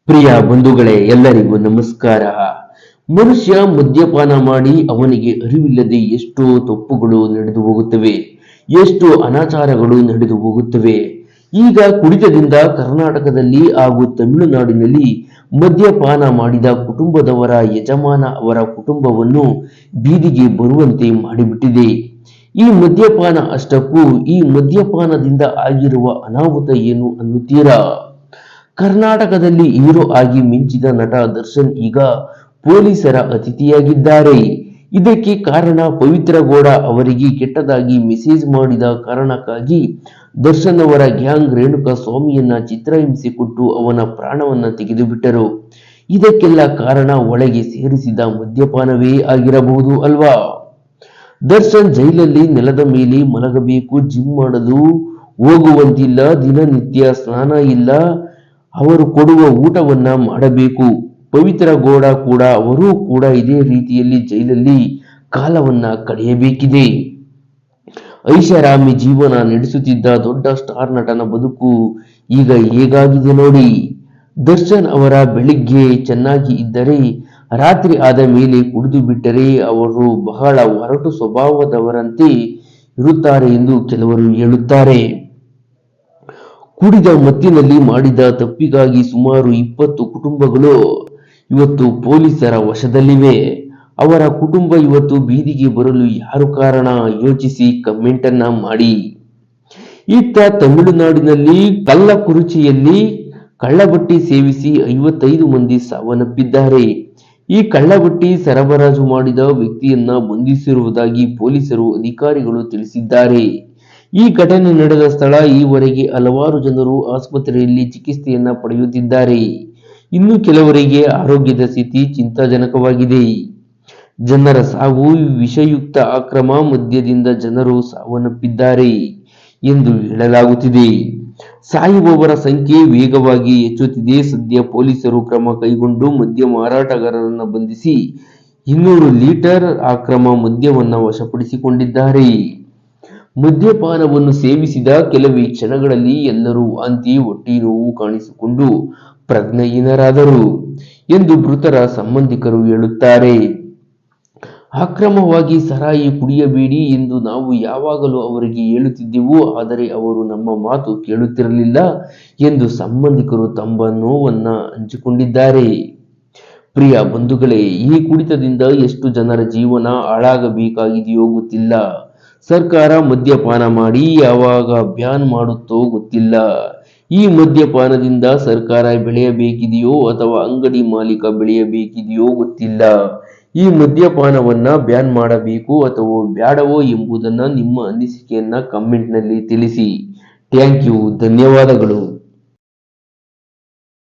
ಪ್ರಿಯ ಬಂಧುಗಳೇ, ಎಲ್ಲರಿಗೂ ನಮಸ್ಕಾರ. ಮನುಷ್ಯ ಮದ್ಯಪಾನ ಮಾಡಿ ಅವನಿಗೆ ಅರಿವಿಲ್ಲದೆ ಎಷ್ಟೋ ತಪ್ಪುಗಳು ನಡೆದು ಹೋಗುತ್ತವೆ, ಎಷ್ಟೋ ಅನಾಚಾರಗಳು ನಡೆದು ಹೋಗುತ್ತವೆ. ಈಗ ಕುಡಿತದಿಂದ ಕರ್ನಾಟಕದಲ್ಲಿ ಹಾಗೂ ತಮಿಳುನಾಡಿನಲ್ಲಿ ಮದ್ಯಪಾನ ಮಾಡಿದ ಕುಟುಂಬದವರ ಯಜಮಾನ ಅವರ ಕುಟುಂಬವನ್ನು ಬೀದಿಗೆ ಬರುವಂತೆ ಮಾಡಿಬಿಟ್ಟಿದೆ. ಈ ಮದ್ಯಪಾನ ಅಷ್ಟಕ್ಕೂ ಈ ಮದ್ಯಪಾನದಿಂದ ಆಗಿರುವ ಅನಾಹುತ ಏನು ಅನ್ನುತ್ತೀರಾ? ಕರ್ನಾಟಕದಲ್ಲಿ ಹೀರೋ ಆಗಿ ಮಿಂಚಿದ ನಟ ದರ್ಶನ್ ಈಗ ಪೊಲೀಸರ ಅತಿಥಿಯಾಗಿದ್ದಾರೆ. ಇದಕ್ಕೆ ಕಾರಣ ಪವಿತ್ರ ಗೌಡ ಅವರಿಗೆ ಕೆಟ್ಟದಾಗಿ ಮೆಸೇಜ್ ಮಾಡಿದ ಕಾರಣಕ್ಕಾಗಿ ದರ್ಶನ್ ಅವರ ಗ್ಯಾಂಗ್ ರೇಣುಕಾ ಸ್ವಾಮಿಯನ್ನ ಚಿತ್ರಹಿಂಸೆ ಕೊಟ್ಟು ಅವನ ಪ್ರಾಣವನ್ನ ತೆಗೆದು ಬಿಟ್ಟರು. ಇದಕ್ಕೆಲ್ಲ ಕಾರಣ ಒಳಗೆ ಸೇರಿಸಿದ ಮದ್ಯಪಾನವೇ ಆಗಿರಬಹುದು ಅಲ್ವಾ? ದರ್ಶನ್ ಜೈಲಲ್ಲಿ ನೆಲದ ಮೇಲೆ ಮಲಗಬೇಕು, ಜಿಮ್ ಮಾಡಲು ಹೋಗುವಂತಿಲ್ಲ, ದಿನನಿತ್ಯ ಸ್ನಾನ ಇಲ್ಲ, ಅವರು ಕೊಡುವ ಊಟವನ್ನ ಮಾಡಬೇಕು. ಪವಿತ್ರ ಗೌಡ ಕೂಡ ಅವರೂ ಕೂಡ ಇದೇ ರೀತಿಯಲ್ಲಿ ಜೈಲಲ್ಲಿ ಕಾಲವನ್ನ ಕಳೆಯಬೇಕಿದೆ. ಐಷಾರಾಮಿ ಜೀವನ ನಡೆಸುತ್ತಿದ್ದ ದೊಡ್ಡ ಸ್ಟಾರ್ ನಟನ ಬದುಕು ಈಗ ಹೇಗಾಗಿದೆ ನೋಡಿ. ದರ್ಶನ್ ಅವರ ಬೆಳಿಗ್ಗೆ ಚೆನ್ನಾಗಿ ಇದ್ದರೆ ರಾತ್ರಿ ಆದ ಮೇಲೆ ಕುಡಿದು ಬಿಟ್ಟರೆ ಅವರು ಬಹಳ ಒರಟು ಸ್ವಭಾವದವರಂತೆ ಇರುತ್ತಾರೆ ಎಂದು ಕೆಲವರು ಹೇಳುತ್ತಾರೆ. ಕುಡಿದ ಮತ್ತಿನಲ್ಲಿ ಮಾಡಿದ ತಪ್ಪಿಗಾಗಿ ಸುಮಾರು 20 ಕುಟುಂಬಗಳು ಇವತ್ತು ಪೊಲೀಸರ ವಶದಲ್ಲಿವೆ. ಅವರ ಕುಟುಂಬ ಇವತ್ತು ಬೀದಿಗೆ ಬರಲು ಯಾರು ಕಾರಣ? ಯೋಚಿಸಿ ಕಮೆಂಟ್ ಅನ್ನ ಮಾಡಿ. ಇತ್ತ ತಮಿಳುನಾಡಿನಲ್ಲಿ ಕಳ್ಳಕುರಿಚಿಯಲ್ಲಿ ಕಳ್ಳಬಟ್ಟಿ ಸೇವಿಸಿ 55 ಮಂದಿ ಸಾವನ್ನಪ್ಪಿದ್ದಾರೆ. ಈ ಕಳ್ಳಬಟ್ಟಿ ಸರಬರಾಜು ಮಾಡಿದ ವ್ಯಕ್ತಿಯನ್ನ ಬಂಧಿಸಿರುವುದಾಗಿ ಪೊಲೀಸರು ಅಧಿಕಾರಿಗಳು ತಿಳಿಸಿದ್ದಾರೆ. ಈ ಘಟನೆ ನಡೆದ ಸ್ಥಳ ಈವರೆಗೆ ಹಲವಾರು ಜನರು ಆಸ್ಪತ್ರೆಯಲ್ಲಿ ಚಿಕಿತ್ಸೆಯನ್ನ ಪಡೆಯುತ್ತಿದ್ದಾರೆ. ಇನ್ನು ಕೆಲವರಿಗೆ ಆರೋಗ್ಯದ ಸ್ಥಿತಿ ಚಿಂತಾಜನಕವಾಗಿದೆ. ಜನರ ಸಾವು ವಿಷಯುಕ್ತ ಅಕ್ರಮ ಮದ್ಯದಿಂದ ಜನರು ಸಾವನ್ನಪ್ಪಿದ್ದಾರೆ ಎಂದು ಹೇಳಲಾಗುತ್ತಿದೆ. ಸಾಯುವವರ ಸಂಖ್ಯೆ ವೇಗವಾಗಿ ಹೆಚ್ಚುತ್ತಿದೆ. ಸದ್ಯ ಪೊಲೀಸರು ಕ್ರಮ ಕೈಗೊಂಡು ಮದ್ಯ ಮಾರಾಟಗಾರರನ್ನ ಬಂಧಿಸಿ 200 ಲೀಟರ್ ಅಕ್ರಮ ಮದ್ಯವನ್ನ ವಶಪಡಿಸಿಕೊಂಡಿದ್ದಾರೆ. ಮದ್ಯಪಾನವನ್ನು ಸೇವಿಸಿದ ಕೆಲವೇ ಕ್ಷಣಗಳಲ್ಲಿ ಎಲ್ಲರೂ ವಾಂತಿ, ಹೊಟ್ಟೆ ನೋವು ಕಾಣಿಸಿಕೊಂಡು ಪ್ರಜ್ಞಾಹೀನರಾದರು ಎಂದು ಮೃತರ ಸಂಬಂಧಿಕರು ಹೇಳುತ್ತಾರೆ. ಅಕ್ರಮವಾಗಿ ಸಾರಾಯಿ ಕುಡಿಯಬೇಡಿ ಎಂದು ನಾವು ಯಾವಾಗಲೂ ಅವರಿಗೆ ಹೇಳುತ್ತಿದ್ದೆವು, ಆದರೆ ಅವರು ನಮ್ಮ ಮಾತು ಕೇಳುತ್ತಿರಲಿಲ್ಲ ಎಂದು ಸಂಬಂಧಿಕರು ತಮ್ಮ ನೋವನ್ನ ಹಂಚಿಕೊಂಡಿದ್ದಾರೆ. ಪ್ರಿಯ ಬಂಧುಗಳೇ, ಈ ಕುಡಿತದಿಂದ ಎಷ್ಟು ಜನರ ಜೀವನ ಹಾಳಾಗಬೇಕಾಗಿದೆಯೋ ಗೊತ್ತಿಲ್ಲ. ಸರ್ಕಾರ ಮದ್ಯಪಾನ ಮಾಡಿ ಯಾವಾಗ ಬ್ಯಾನ್ ಮಾಡುತ್ತೋ ಗೊತ್ತಿಲ್ಲ. ಈ ಮದ್ಯಪಾನದಿಂದ ಸರ್ಕಾರ ಬೆಳೆಯಬೇಕಿದೆಯೋ ಅಥವಾ ಅಂಗಡಿ ಮಾಲೀಕ ಬೆಳೆಯಬೇಕಿದೆಯೋ ಗೊತ್ತಿಲ್ಲ. ಈ ಮದ್ಯಪಾನವನ್ನ ಬ್ಯಾನ್ ಮಾಡಬೇಕು ಅಥವಾ ಬ್ಯಾಡವೋ ಎಂಬುದನ್ನ ನಿಮ್ಮ ಅನಿಸಿಕೆಯನ್ನ ಕಮೆಂಟ್ ನಲ್ಲಿ ತಿಳಿಸಿ. ಥ್ಯಾಂಕ್ ಯು, ಧನ್ಯವಾದಗಳು.